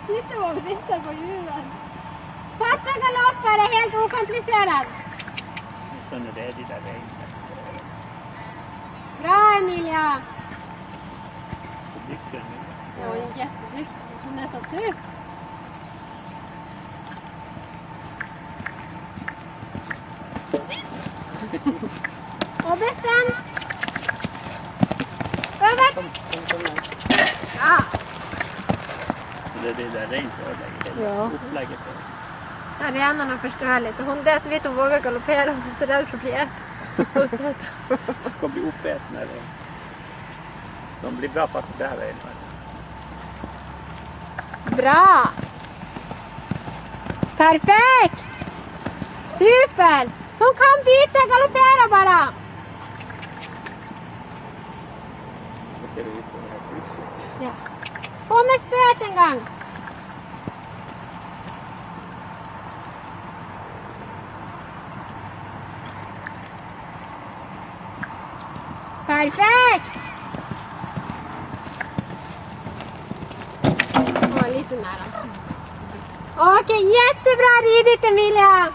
Titta vad viftar på hjulen. Fatta galopper är helt okomplicerad. Sen är det de där vägarna. Bra Emilia. Lyckan nu. Ja, hon är jätteduktig. Hon är så tuff. Och bestäm. Över. Kom här. Ja. Det är det där rejsöläget. Ja. Upplägget. Arenan förstör lite. Hon där så vet hon vågar galoppera. Hon är så rädd för att bli äten. De kommer bli uppätna. De blir bra faktiskt där vägen. Bra! Perfekt! Super! Hon kan byta, galoppera bara! Det ser ut som det här skyddet. Ja. På med spöet en gång! Perfekt! Lite nära. Okej, jättebra ridit Emilia!